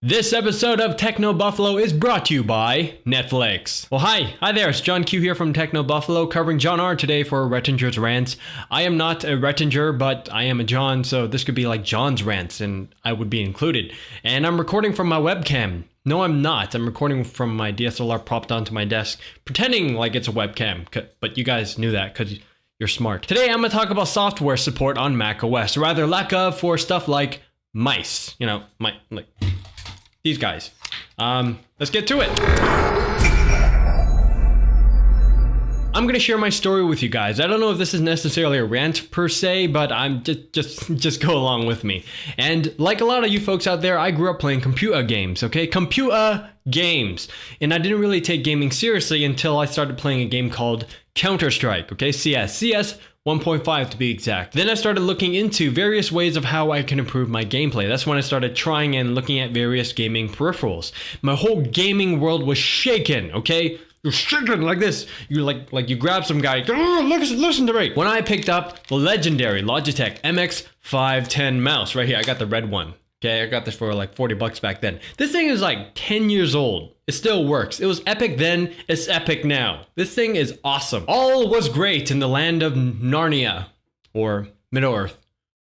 This episode of Techno Buffalo is brought to you by Netflix. Well, hi there, it's John Q here from Techno Buffalo, covering John R today for Rettinger's Rants. I am not a Rettinger, but I am a John, so this could be like John's Rants, and I would be included. And I'm recording from my webcam. No, I'm not. I'm recording from my DSLR propped onto my desk, pretending like it's a webcam, but you guys knew that because you're smart. Today, I'm going to talk about software support on Mac OS, or rather lack of, for stuff like mice. You know, like these guys. Let's get to it. I'm gonna share my story with you guys. I don't know if this is necessarily a rant per se, but I'm just go along with me. And like a lot of you folks out there, I grew up playing computer games, okay? Computer games. And I didn't really take gaming seriously until I started playing a game called Counter-Strike, okay? CS 1.5 to be exact. Then I started looking into various ways of how I can improve my gameplay. That's when I started trying and looking at various gaming peripherals. My whole gaming world was shaken, okay? You're shaking like this. You like you grab some guy, listen to me. When I picked up the legendary Logitech MX510 mouse, right here, I got the red one. Okay, I got this for like 40 bucks back then. This thing is like 10 years old. It still works. It was epic then, it's epic now. This thing is awesome. All was great in the land of Narnia, or Middle-earth.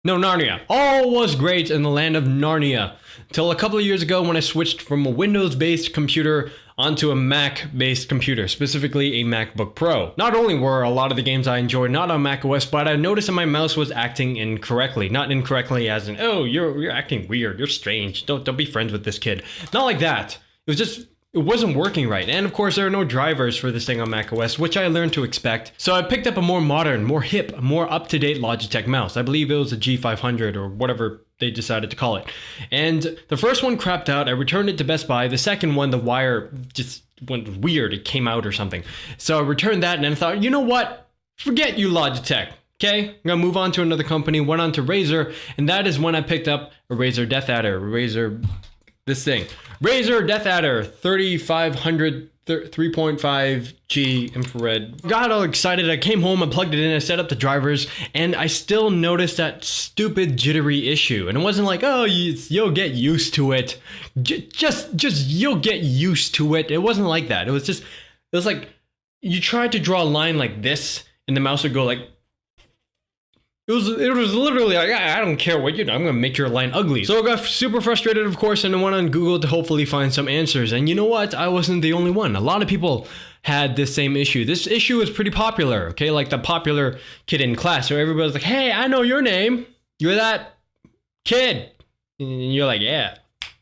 No, Narnia. All was great in the land of Narnia. Till a couple of years ago when I switched from a Windows-based computer onto a Mac-based computer, specifically a MacBook Pro. Not only were a lot of the games I enjoyed not on macOS, but I noticed that my mouse was acting incorrectly. Not incorrectly as in, oh, you're acting weird, you're strange, don't be friends with this kid. Not like that. It was just, it wasn't working right. And of course, there are no drivers for this thing on macOS, which I learned to expect. So I picked up a more modern, more hip, more up-to-date Logitech mouse. I believe it was a G500 or whatever they decided to call it. And the first one crapped out. I returned it to Best Buy. The second one, the wire just went weird. It came out or something. So I returned that and I thought, you know what? Forget you, Logitech. Okay, I'm gonna move on to another company. Went on to Razer, and that is when I picked up a Razer Death Adder. Razer Death Adder 3500 3.5G infrared. Got all excited. I came home, I plugged it in, I set up the drivers, and I still noticed that stupid jittery issue. And it wasn't like, oh, you'll get used to it. Just you'll get used to it. It wasn't like that. It was like you tried to draw a line like this, and the mouse would go like. It was literally like, I don't care what you do, I'm gonna make your line ugly. So I got super frustrated, of course, and I went on Google to hopefully find some answers. And you know what? I wasn't the only one. A lot of people had this same issue. This issue is pretty popular, okay? Like the popular kid in class. So everybody's like, hey, I know your name. You're that kid. And you're like, yeah,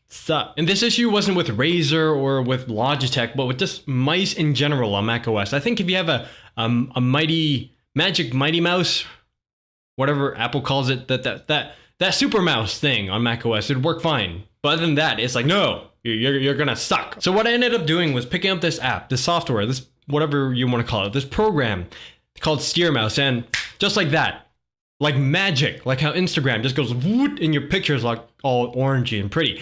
sup. And this issue wasn't with Razer or with Logitech, but with just mice in general on macOS. I think if you have a Magic Mighty Mouse, whatever Apple calls it, that super mouse thing on macOS, it'd work fine. But other than that, it's like, no, you're gonna suck. So what I ended up doing was picking up this app, this software, this whatever you want to call it, this program called Steer Mouse, and just like that, like magic, like how Instagram just goes whoot and your picture's like all orangey and pretty.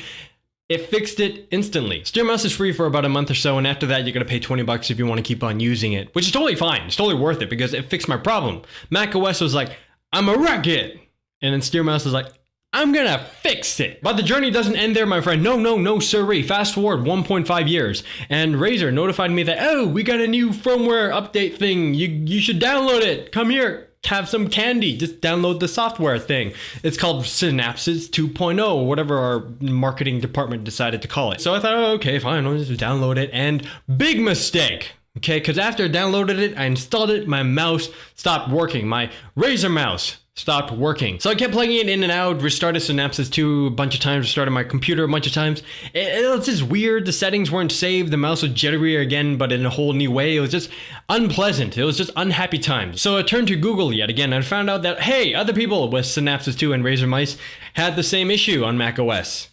It fixed it instantly. Steer Mouse is free for about a month or so, and after that, you're gonna pay 20 bucks if you want to keep on using it, which is totally fine. It's totally worth it because it fixed my problem. macOS was like, I'm a wreck-it. And then Steer Mouse is like, I'm gonna fix it. But the journey doesn't end there, my friend. No, sirree. Fast forward 1.5 years. And Razer notified me that, oh, we got a new firmware update thing. You should download it. Come here, have some candy. Just download the software thing. It's called Synapses 2.0, or whatever our marketing department decided to call it. So I thought, oh, okay, fine, I'll just download it. And big mistake. Okay, because after I downloaded it, I installed it, my mouse stopped working. My Razer mouse stopped working. So I kept plugging it in and out, restarted Synapses 2 a bunch of times, restarted my computer a bunch of times. It was just weird. The settings weren't saved. The mouse was jittery again, but in a whole new way. It was just unpleasant. It was just unhappy times. So I turned to Google yet again and found out that, hey, other people with Synapses 2 and Razer mice had the same issue on macOS.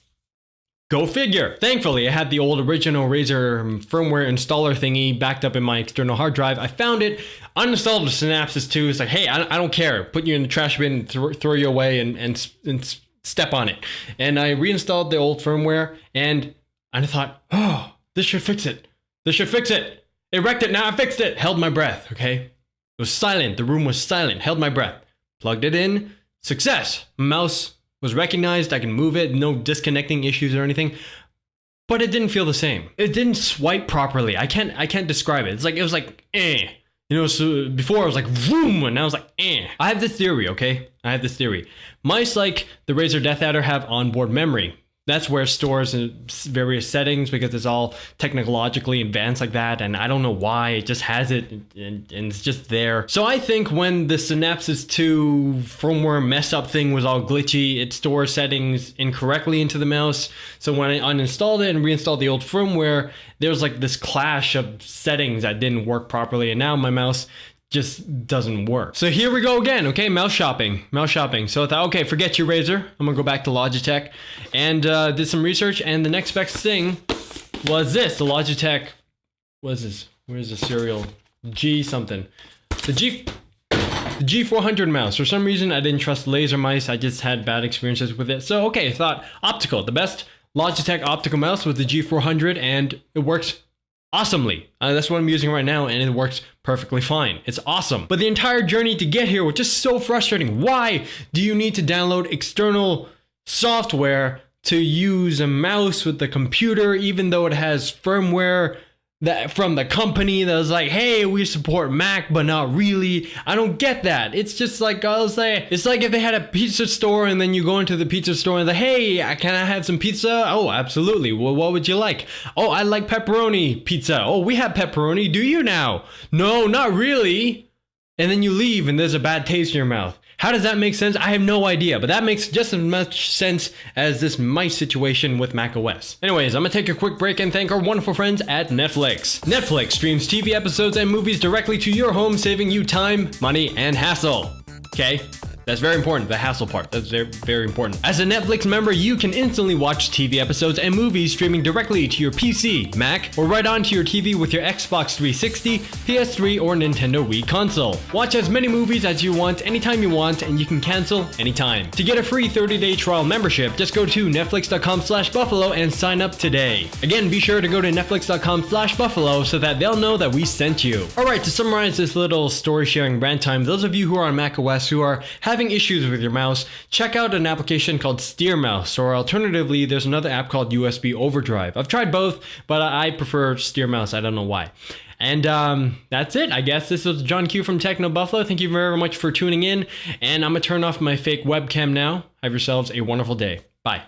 Go figure. Thankfully, I had the old original Razer firmware installer thingy backed up in my external hard drive. I found it, uninstalled Synapses 2. It's like, hey, I don't care. Put you in the trash bin, throw you away, and step on it. And I reinstalled the old firmware, and I thought, oh, this should fix it. This should fix it. It wrecked it. Now I fixed it. Held my breath, okay? It was silent. The room was silent. Held my breath. Plugged it in. Success. Mouse was recognized. I can move it. No disconnecting issues or anything. But it didn't feel the same. It didn't swipe properly. I can't describe it. It was like eh. You know, so before I was like vroom, and now I was like eh. I have this theory, okay? I have this theory. Mice like the Razer Death Adder have onboard memory. That's where it stores various settings because it's all technologically advanced like that. And I don't know why, it just has it and it's just there. So I think when the Synapses 2 firmware mess up thing was all glitchy, it stores settings incorrectly into the mouse. So when I uninstalled it and reinstalled the old firmware, there was like this clash of settings that didn't work properly. And now my mouse just doesn't work. So here we go again, okay? Mouse shopping. So I thought, okay, forget your Razer. I'm gonna go back to Logitech and did some research, and the next best thing was this, the Logitech, what is this? Where's the serial? G something. The G400 mouse. For some reason, I didn't trust laser mice. I just had bad experiences with it. So, okay, I thought optical, the best Logitech optical mouse with the G400, and it works awesomely. That's what I'm using right now, and it works perfectly fine. It's awesome. But the entire journey to get here was just so frustrating. Why do you need to download external software to use a mouse with the computer, even though it has firmware that from the company that was like, hey, we support Mac, but not really? I don't get that. It's just like, I'll say, it's like if they had a pizza store and then you go into the pizza store and hey, can I have some pizza? Oh, absolutely. Well, what would you like? Oh, I like pepperoni pizza. Oh, we have pepperoni. Do you now? No, not really. And then you leave and there's a bad taste in your mouth. How does that make sense? I have no idea, but that makes just as much sense as this mice situation with macOS. Anyways, I'm gonna take a quick break and thank our wonderful friends at Netflix. Netflix streams TV episodes and movies directly to your home, saving you time, money, and hassle. Okay? That's very important, the hassle part. That's very, very important. As a Netflix member, you can instantly watch TV episodes and movies streaming directly to your PC, Mac, or right onto your TV with your Xbox 360, PS3, or Nintendo Wii console. Watch as many movies as you want, anytime you want, and you can cancel anytime. To get a free 30-day trial membership, just go to netflix.com/buffalo and sign up today. Again, be sure to go to netflix.com/buffalo so that they'll know that we sent you. Alright, to summarize this little story sharing rant time, those of you who are on macOS who are having issues with your mouse, check out an application called Steer Mouse, or alternatively, there's another app called USB Overdrive. I've tried both, but I prefer Steer Mouse. I don't know why. And that's it, I guess. This was John Q from Techno Buffalo. Thank you very much for tuning in, and I'm gonna turn off my fake webcam now. Have yourselves a wonderful day. Bye.